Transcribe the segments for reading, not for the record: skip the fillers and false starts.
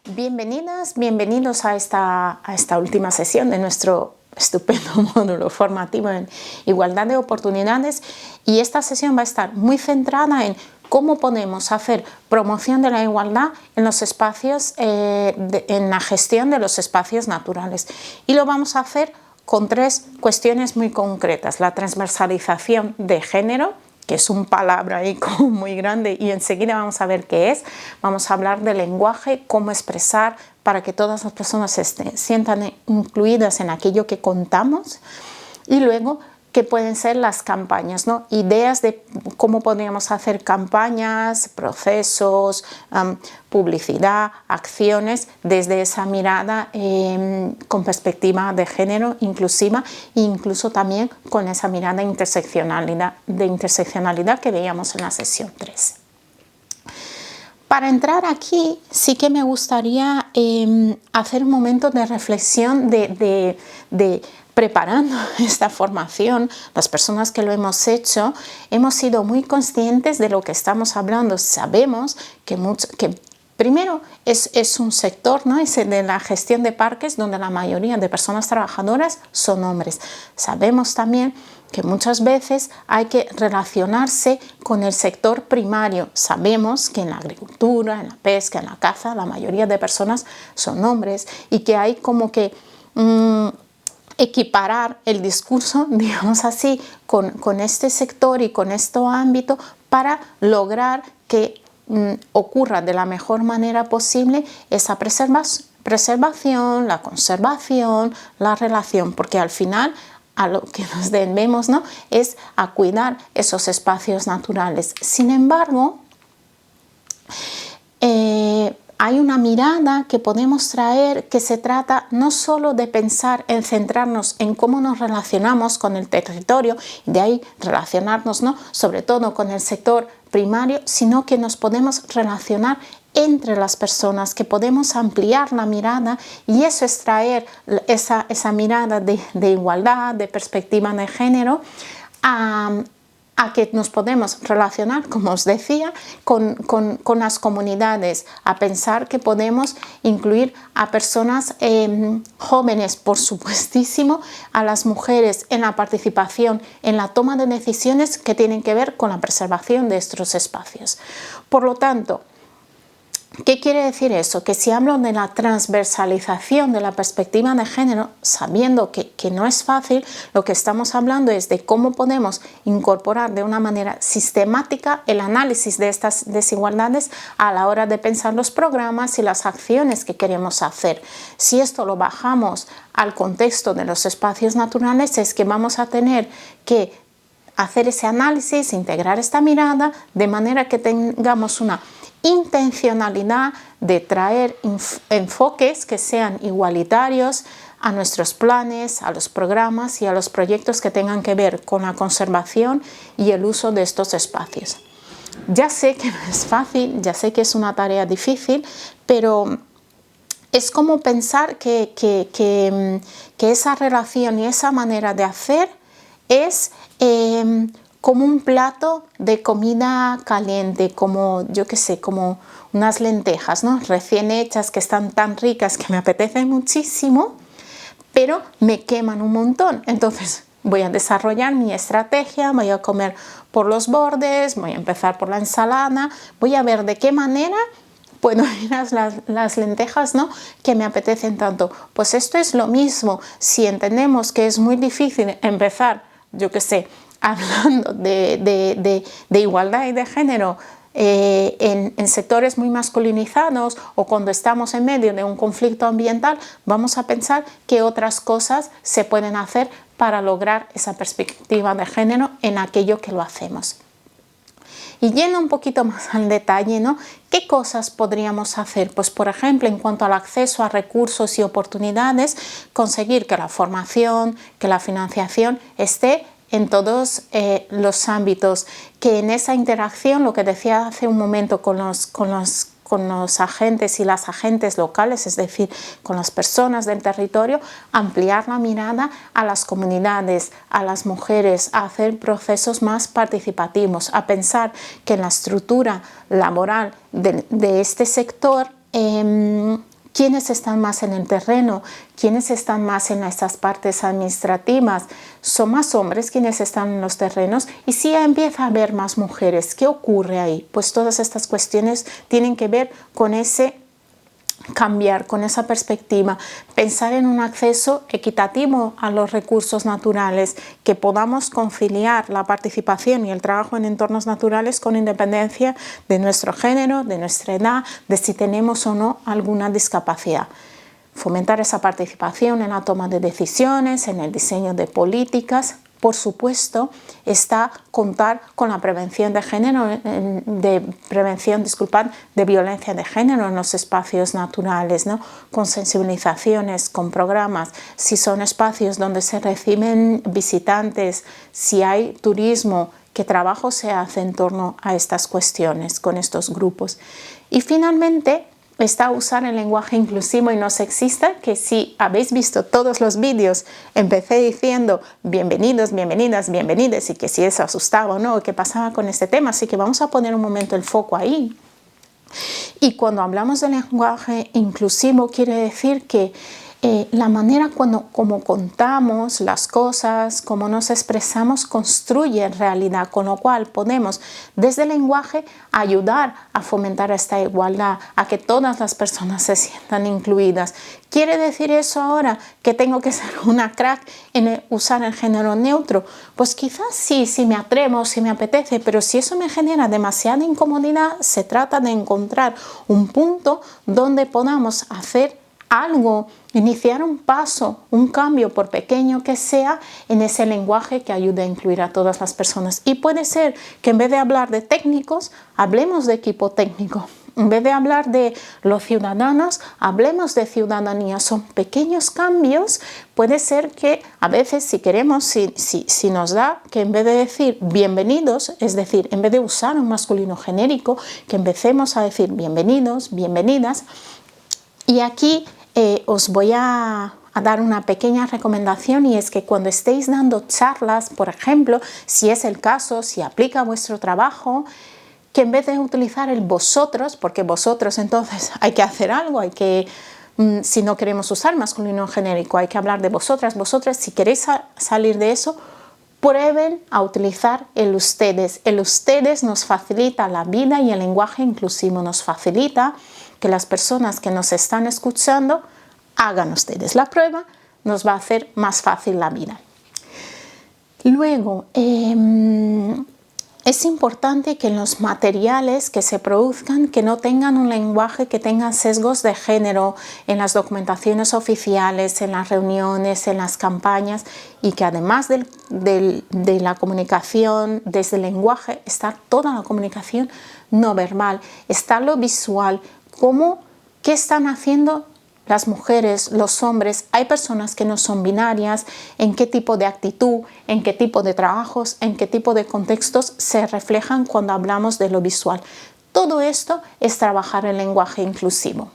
Bienvenidas, bienvenidos a esta última sesión de nuestro estupendo módulo formativo en igualdad de oportunidades, y esta sesión va a estar muy centrada en cómo podemos hacer promoción de la igualdad en los espacios, en la gestión de los espacios naturales, y lo vamos a hacer con tres cuestiones muy concretas: la transversalización de género, que es un palabra ahí como muy grande y enseguida vamos a ver qué es. Vamos a hablar de lenguaje, cómo expresar para que todas las personas se sientan incluidas en aquello que contamos, y luego qué pueden ser las campañas, ¿no? Ideas de cómo podríamos hacer campañas, procesos, publicidad, acciones desde esa mirada con perspectiva de género inclusiva, e incluso también con esa mirada de interseccionalidad que veíamos en la sesión 3. Para entrar aquí sí que me gustaría hacer un momento de reflexión de preparando esta formación. Las personas que lo hemos hecho hemos sido muy conscientes de lo que estamos hablando. Sabemos que primero es un sector, ¿no? Es de la gestión de parques donde la mayoría de personas trabajadoras son hombres. Sabemos también que muchas veces hay que relacionarse con el sector primario. Sabemos que en la agricultura, en la pesca, en la caza, la mayoría de personas son hombres, y que hay como que equiparar el discurso, digamos así, con este sector y con este ámbito para lograr que ocurra de la mejor manera posible esa preservación, la conservación, la relación, porque al final a lo que nos debemos, ¿no?, es a cuidar esos espacios naturales. Sin embargo, hay una mirada que podemos traer que se trata no solo de pensar en centrarnos en cómo nos relacionamos con el territorio, y de ahí relacionarnos, ¿no?, sobre todo con el sector primario, sino que nos podemos relacionar entre las personas, que podemos ampliar la mirada, y eso es traer esa mirada de igualdad, de perspectiva de género, a que nos podemos relacionar, como os decía, con las comunidades, a pensar que podemos incluir a personas jóvenes, por supuestísimo, a las mujeres en la participación, en la toma de decisiones que tienen que ver con la preservación de estos espacios. Por lo tanto, ¿qué quiere decir eso? Que si hablo de la transversalización de la perspectiva de género, sabiendo que no es fácil, lo que estamos hablando es de cómo podemos incorporar de una manera sistemática el análisis de estas desigualdades a la hora de pensar los programas y las acciones que queremos hacer. Si esto lo bajamos al contexto de los espacios naturales, es que vamos a tener que hacer ese análisis, integrar esta mirada, de manera que tengamos una intencionalidad de traer enfoques que sean igualitarios a nuestros planes, a los programas y a los proyectos que tengan que ver con la conservación y el uso de estos espacios. Ya sé que no es fácil, ya sé que es una tarea difícil, pero es como pensar que esa relación y esa manera de hacer es como un plato de comida caliente, como yo qué sé, como unas lentejas, ¿no?, recién hechas, que están tan ricas que me apetecen muchísimo, pero me queman un montón. Entonces voy a desarrollar mi estrategia, voy a comer por los bordes, voy a empezar por la ensalada, voy a ver de qué manera puedo ir a las lentejas, ¿no?, que me apetecen tanto. Pues esto es lo mismo. Si entendemos que es muy difícil empezar, yo qué sé, hablando de igualdad y de género en sectores muy masculinizados, o cuando estamos en medio de un conflicto ambiental, vamos a pensar que otras cosas se pueden hacer para lograr esa perspectiva de género en aquello que lo hacemos. Y yendo un poquito más al detalle, ¿no?, ¿qué cosas podríamos hacer? Pues, por ejemplo, en cuanto al acceso a recursos y oportunidades, conseguir que la formación, que la financiación esté en todos los ámbitos, que en esa interacción, lo que decía hace un momento, con los agentes y las agentes locales, es decir, con las personas del territorio, ampliar la mirada a las comunidades, a las mujeres, a hacer procesos más participativos, a pensar que en la estructura laboral de este sector quiénes están más en el terreno, quiénes están más en estas partes administrativas. Son más hombres quienes están en los terrenos y si empieza a haber más mujeres, ¿qué ocurre ahí? Pues todas estas cuestiones tienen que ver con ese cambiar, con esa perspectiva, pensar en un acceso equitativo a los recursos naturales, que podamos conciliar la participación y el trabajo en entornos naturales con independencia de nuestro género, de nuestra edad, de si tenemos o no alguna discapacidad. Fomentar esa participación en la toma de decisiones, en el diseño de políticas. Por supuesto, está contar con la prevención de género, de violencia de género en los espacios naturales, ¿no? Con sensibilizaciones, con programas, si son espacios donde se reciben visitantes, si hay turismo, qué trabajo se hace en torno a estas cuestiones con estos grupos. Y finalmente, está usar el lenguaje inclusivo y no sexista, que si habéis visto todos los vídeos, empecé diciendo bienvenidos, bienvenidas, bienvenides, y que si eso asustaba o no, qué pasaba con este tema, así que vamos a poner un momento el foco ahí. Y cuando hablamos de lenguaje inclusivo quiere decir que la manera como contamos las cosas, cómo nos expresamos, construye realidad, con lo cual podemos desde el lenguaje ayudar a fomentar esta igualdad, a que todas las personas se sientan incluidas. ¿Quiere decir eso ahora que tengo que ser una crack en usar el género neutro? Pues quizás sí, si me atrevo, si me apetece, pero si eso me genera demasiada incomodidad, se trata de encontrar un punto donde podamos hacer algo, iniciar un paso, un cambio, por pequeño que sea, en ese lenguaje que ayude a incluir a todas las personas. Y puede ser que en vez de hablar de técnicos, hablemos de equipo técnico. En vez de hablar de los ciudadanos, hablemos de ciudadanía. Son pequeños cambios. Puede ser que a veces, si queremos, si nos da, que en vez de decir bienvenidos, es decir, en vez de usar un masculino genérico, que empecemos a decir bienvenidos, bienvenidas. Y aquí os voy a dar una pequeña recomendación, y es que cuando estéis dando charlas, por ejemplo, si es el caso, si aplica a vuestro trabajo, que en vez de utilizar el vosotros, porque vosotros entonces hay que hacer algo, hay que, si no queremos usar masculino genérico, hay que hablar de vosotras, vosotras, si queréis salir de eso, prueben a utilizar el ustedes. El ustedes nos facilita la vida y el lenguaje inclusivo nos facilita que las personas que nos están escuchando hagan ustedes la prueba, nos va a hacer más fácil la vida. Luego, es importante que los materiales que se produzcan que no tengan un lenguaje que tenga sesgos de género en las documentaciones oficiales, en las reuniones, en las campañas, y que además de la comunicación desde el lenguaje está toda la comunicación no verbal, está lo visual, qué están haciendo las mujeres, los hombres. Hay personas que no son binarias, en qué tipo de actitud, en qué tipo de trabajos, en qué tipo de contextos se reflejan cuando hablamos de lo visual. Todo esto es trabajar el lenguaje inclusivo.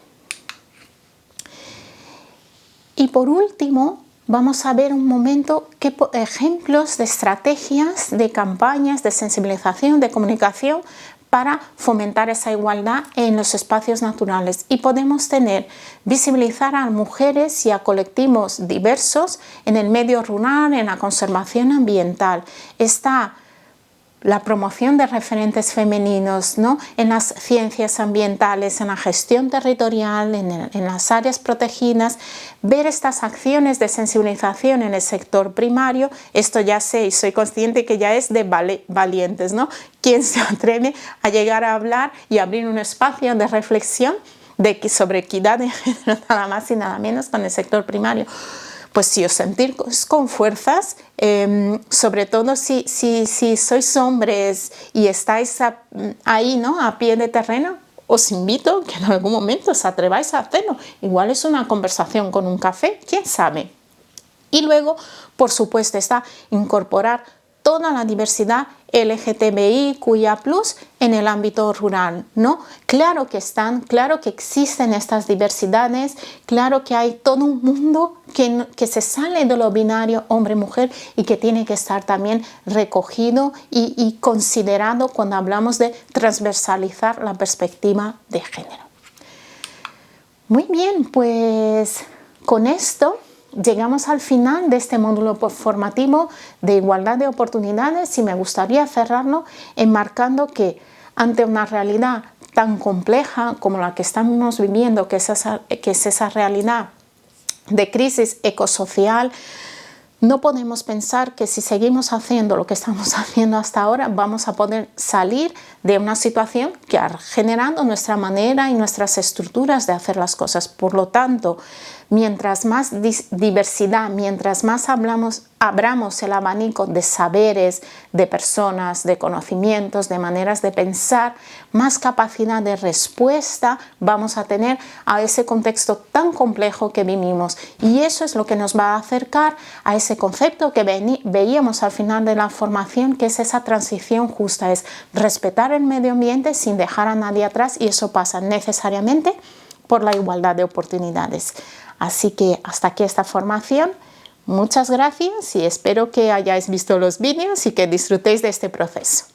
Y por último, vamos a ver un momento qué ejemplos de estrategias, de campañas, de sensibilización, de comunicación para fomentar esa igualdad en los espacios naturales. Y podemos visibilizar a mujeres y a colectivos diversos en el medio rural, en la conservación ambiental. Está la promoción de referentes femeninos, ¿no? En las ciencias ambientales, en la gestión territorial, en las áreas protegidas, ver estas acciones de sensibilización en el sector primario. Esto ya sé y soy consciente que ya es de valientes, ¿no? ¿Quién se atreve a llegar a hablar y abrir un espacio de reflexión sobre equidad de género, nada más y nada menos, con el sector primario? Pues si os sentís con fuerzas, sobre todo si sois hombres y estáis ahí, ¿no?, a pie de terreno, os invito que en algún momento os atreváis a hacerlo. Igual es una conversación con un café, quién sabe. Y luego, por supuesto, está incorporar toda la diversidad LGTBIQIA+ en el ámbito rural, ¿no? Claro que claro que existen estas diversidades, claro que hay todo un mundo que se sale de lo binario hombre-mujer y que tiene que estar también recogido y considerado cuando hablamos de transversalizar la perspectiva de género. Muy bien, pues con esto llegamos al final de este módulo formativo de igualdad de oportunidades y me gustaría cerrarlo enmarcando que ante una realidad tan compleja como la que estamos viviendo, que es esa realidad de crisis ecosocial, no podemos pensar que si seguimos haciendo lo que estamos haciendo hasta ahora vamos a poder salir de una situación que ha generado nuestra manera y nuestras estructuras de hacer las cosas. Por lo tanto, mientras más diversidad, mientras más abramos el abanico de saberes, de personas, de conocimientos, de maneras de pensar, más capacidad de respuesta vamos a tener a ese contexto tan complejo que vivimos. Y eso es lo que nos va a acercar a ese concepto que veíamos al final de la formación, que es esa transición justa, es respetar el medio ambiente sin dejar a nadie atrás, y eso pasa necesariamente por la igualdad de oportunidades. Así que hasta aquí esta formación. Muchas gracias y espero que hayáis visto los vídeos y que disfrutéis de este proceso.